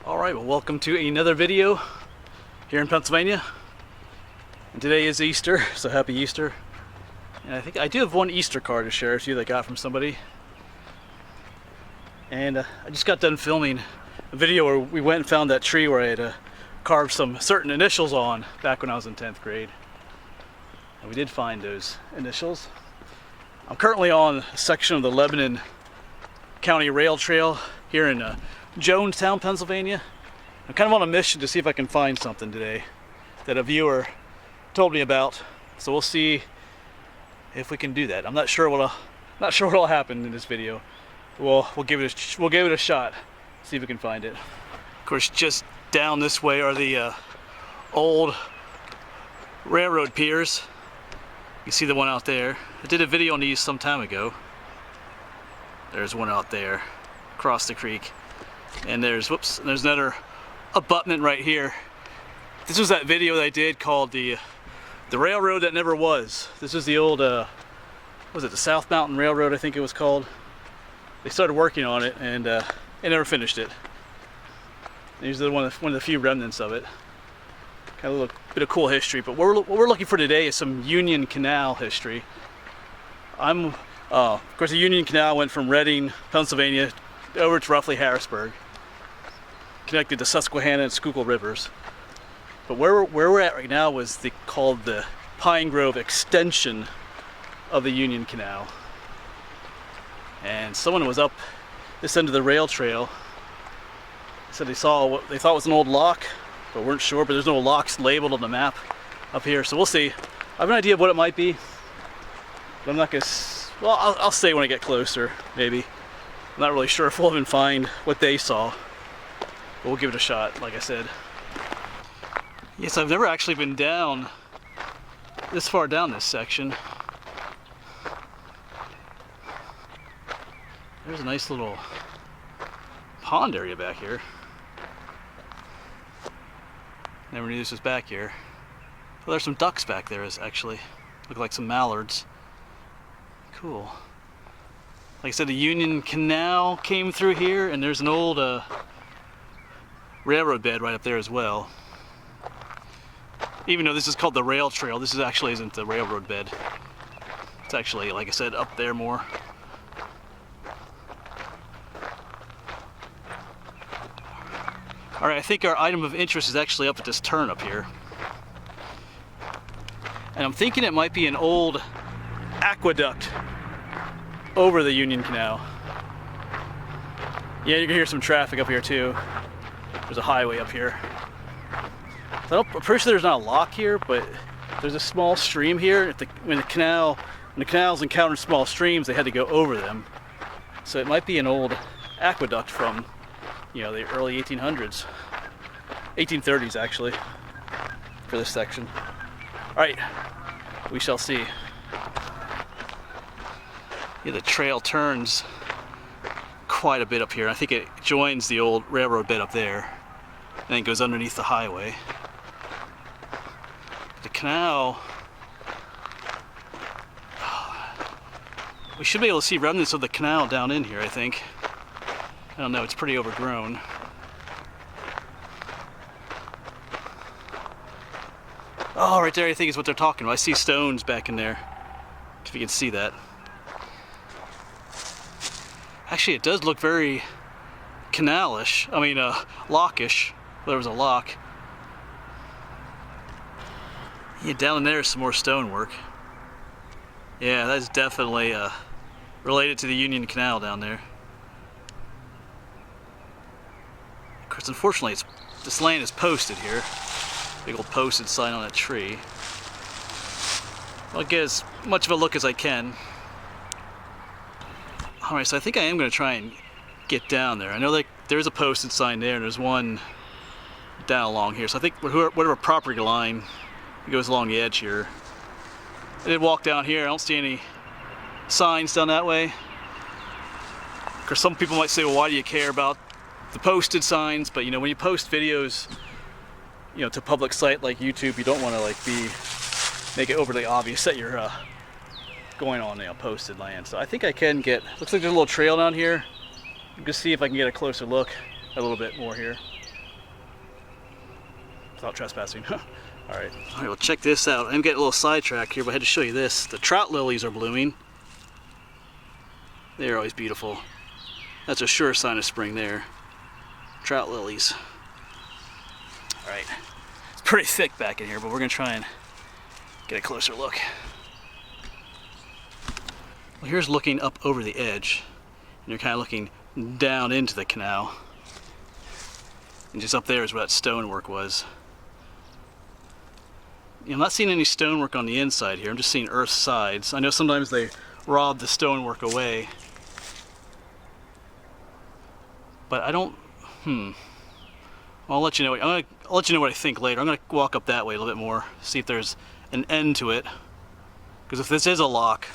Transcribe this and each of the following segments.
Alright, well, welcome to another video here in Pennsylvania. And today is Easter, so happy Easter. And I think I do have one Easter card to share with you that I got from somebody. And I just got done filming a video where we went and found that tree where I had carved some certain initials on back when I was in 10th grade. And we did find those initials. I'm currently on a section of the Lebanon County Rail Trail here in Jonestown, Pennsylvania. I'm kind of on a mission to see if I can find something today that a viewer told me about. So we'll see if we can do that. I'm not sure what'll happen in this video. We'll give it a shot. See if we can find it. Of course, just down this way are the old railroad piers. You see the one out there. I did a video on these some time ago. There's one out there across the creek. And there's another abutment right here. This was that video that I did called the Railroad That Never Was. This is the old, was it the South Mountain Railroad, I think it was called. They started working on it and they never finished it. Here's one of the few remnants of it. Kind of a bit of cool history, but what we're looking for today is some Union Canal history. Of course, the Union Canal went from Reading, Pennsylvania, over to roughly Harrisburg, connected to Susquehanna and Schuylkill rivers. But where we're at right now was called the Pine Grove extension of the Union Canal. And someone was up this end of the rail trail. Said they saw what they thought was an old lock, but weren't sure. But there's no locks labeled on the map up here, so we'll see. I have an idea of what it might be, but I'm not gonna. Well, I'll say when I get closer, maybe. I'm not really sure if we'll even find what they saw, but we'll give it a shot, like I said. Yes, I've never actually been down this far down this section. There's a nice little pond area back here. Never knew this was back here. Well, there's some ducks back there, actually. Look like some mallards. Cool. Like I said, the Union Canal came through here, and there's an old railroad bed right up there as well. Even though this is called the rail trail, this actually isn't the railroad bed. It's actually, like I said, up there more. Alright, I think our item of interest is actually up at this turn up here. And I'm thinking it might be an old aqueduct over the Union Canal. Yeah, you can hear some traffic up here too. There's a highway up here. So I'm pretty sure there's not a lock here, but there's a small stream here. When the canals encountered small streams, they had to go over them. So it might be an old aqueduct from, the early 1800s. 1830s actually, for this section. Alright, we shall see. Yeah, the trail turns quite a bit up here. I think it joins the old railroad bed up there, and then goes underneath the highway. The canal, we should be able to see remnants of the canal down in here, I think. I don't know, it's pretty overgrown. Oh, right there I think is what they're talking about. I see stones back in there, if you can see that. Actually, it does look very canalish. I mean, lockish. There was a lock. Yeah, down in there is some more stonework. Yeah, that's definitely related to the Union Canal down there. Of course, unfortunately, this land is posted here. Big old posted sign on a tree. I'll get as much of a look as I can. Alright, so I think I am going to try and get down there. I know there's a posted sign there, and there's one down along here. So I think whatever property line goes along the edge here. I did walk down here. I don't see any signs down that way. Of course, some people might say, well, why do you care about the posted signs? But when you post videos, to public site like YouTube, you don't want to make it overly obvious that you're going on posted land. So I think I can get, looks like there's a little trail down here. Just see if I can get a closer look a little bit more here. without trespassing. Alright, well check this out. I'm getting a little sidetracked here, but I had to show you this. The trout lilies are blooming. They're always beautiful. That's a sure sign of spring there. Trout lilies. Alright, it's pretty thick back in here, but we're going to try and get a closer look. Well, here's looking up over the edge, and you're kind of looking down into the canal. And just up there is where that stonework was. I'm not seeing any stonework on the inside here. I'm just seeing earth sides. I know sometimes they rob the stonework away, but I don't. I'll let you know. I'll let you know what I think later. I'm gonna walk up that way a little bit more, see if there's an end to it. Because if this is a lock,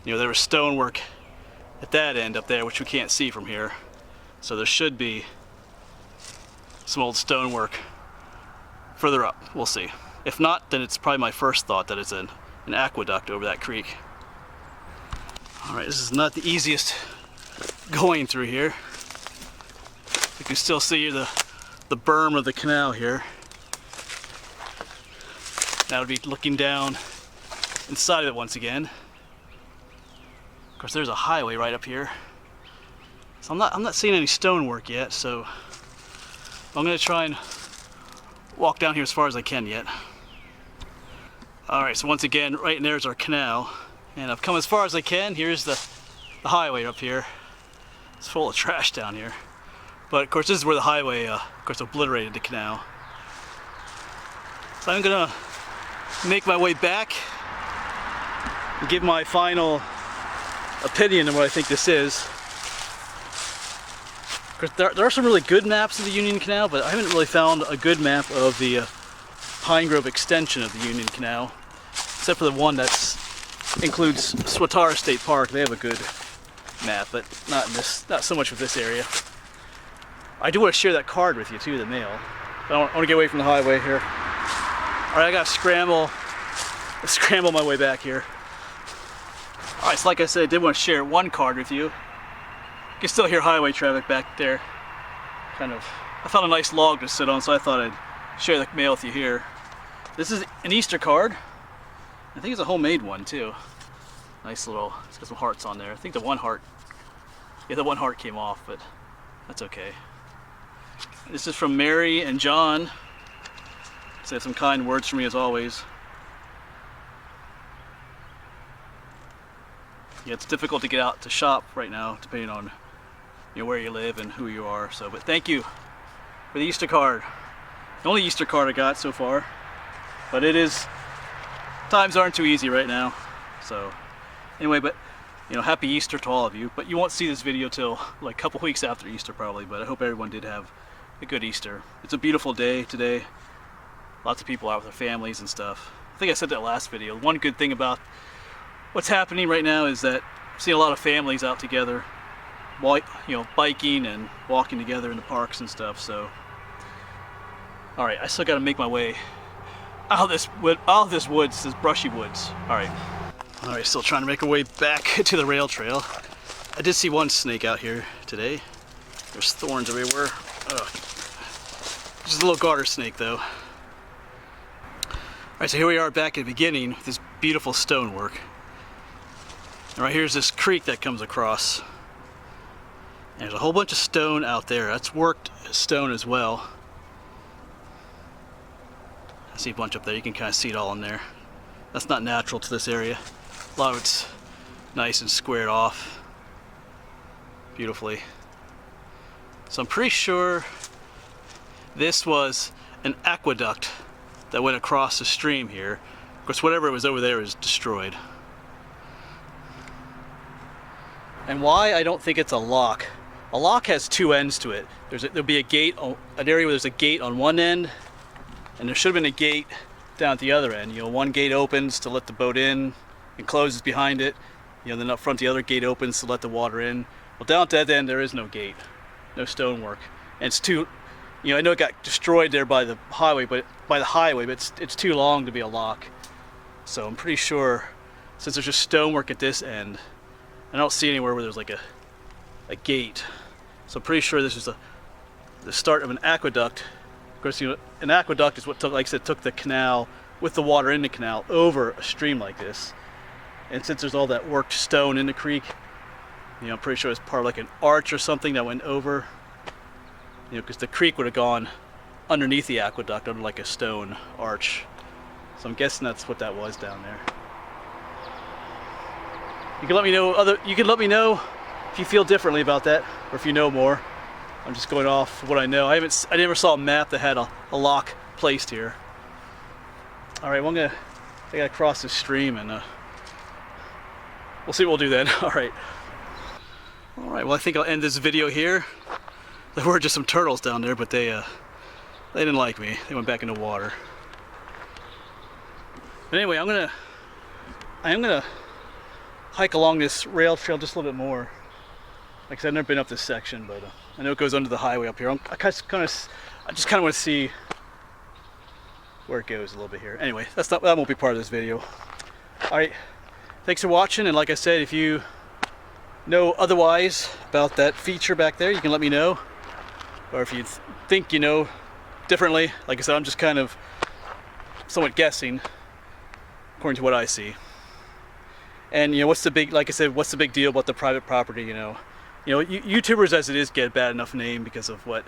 there was stonework at that end up there, which we can't see from here. So there should be some old stonework further up. We'll see. If not, then it's probably my first thought that it's an aqueduct over that creek. Alright, this is not the easiest going through here. You can still see the berm of the canal here. That would be looking down inside of it once again. Of course, there's a highway right up here. So I'm not seeing any stonework yet, so I'm going to try and walk down here as far as I can yet. Alright, so once again, right in there's our canal. And I've come as far as I can. Here's the highway up here. It's full of trash down here. But of course, this is where the highway, of course, obliterated the canal. So I'm going to make my way back and give my final opinion on what I think this is. Of course, there are some really good maps of the Union Canal, but I haven't really found a good map of the Pine Grove extension of the Union Canal, except for the one that includes Swatara State Park. They have a good map, but not so much with this area. I do want to share that card with you too, the mail. But I want to get away from the highway here. Alright, I gotta scramble my way back here. Alright, so like I said, I did want to share one card with you. You can still hear highway traffic back there. I found a nice log to sit on, so I thought I'd share the mail with you here. This is an Easter card. I think it's a homemade one too. Nice little, it's got some hearts on there. I think the one heart came off, but that's okay. This is from Mary and John. They have some kind words for me as always. Yeah, it's difficult to get out to shop right now, depending on where you live and who you are. So, but thank you for the Easter card. The only Easter card I got so far, but times aren't too easy right now. So, anyway, but happy Easter to all of you. But you won't see this video till like a couple weeks after Easter probably. But I hope everyone did have a good Easter. It's a beautiful day today. Lots of people out with their families and stuff. I think I said that last video. One good thing about what's happening right now is that I'm seeing a lot of families out together, biking and walking together in the parks and stuff. So, all right, I still got to make my way out of this woods, this brushy woods. All right, still trying to make our way back to the rail trail. I did see one snake out here today. There's thorns everywhere. Just a little garter snake though. Alright, so here we are back at the beginning with this beautiful stonework. And right here's this creek that comes across. And there's a whole bunch of stone out there. That's worked stone as well. I see a bunch up there. You can kind of see it all in there. That's not natural to this area. A lot of it's nice and squared off beautifully. So I'm pretty sure this was an aqueduct that went across the stream here. Of course, whatever was over there is destroyed. And why I don't think it's a lock. A lock has two ends to it. There'll be a gate, an area where there's a gate on one end, and there should have been a gate down at the other end. One gate opens to let the boat in and closes behind it. Then up front the other gate opens to let the water in. Well, down at that end there is no gate, no stonework, and it's too. I know it got destroyed there by the highway, but it's too long to be a lock. So I'm pretty sure, since there's just stonework at this end, I don't see anywhere where there's like a gate. So I'm pretty sure this is the start of an aqueduct course, you know, an aqueduct is what took, like I said, took the canal with the water in the canal over a stream like this. And since there's all that worked stone in the creek, you know, I'm pretty sure it's part of like an arch or something that went over. You know, because the creek would have gone underneath the aqueduct, under like a stone arch. So I'm guessing that's what that was down there. You can let me know you can let me know if you feel differently about that, or if you know more. I'm just going off what I know. I never saw a map that had a lock placed here. All right, well, I gotta cross this stream, and we'll see what we'll do then. All right, well, I think I'll end this video here. There were just some turtles down there, but they didn't like me. They went back into water. But anyway, I am gonna hike along this rail trail just a little bit more. Like I said, I've never been up this section, but I know it goes under the highway up here. I just kind of want to see where it goes a little bit here. Anyway, that won't be part of this video. All right, thanks for watching, and like I said, if you know otherwise about that feature back there, you can let me know. Or if you think you know differently, like I said, I'm just kind of somewhat guessing according to what I see. And you know, what's the big deal about the private property? You know, YouTubers as it is get a bad enough name because of what,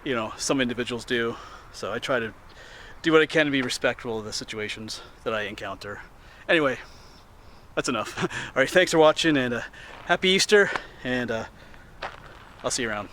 you know, some individuals do. So I try to do what I can to be respectful of the situations that I encounter. Anyway, that's enough. All right, thanks for watching, and happy Easter, and I'll see you around.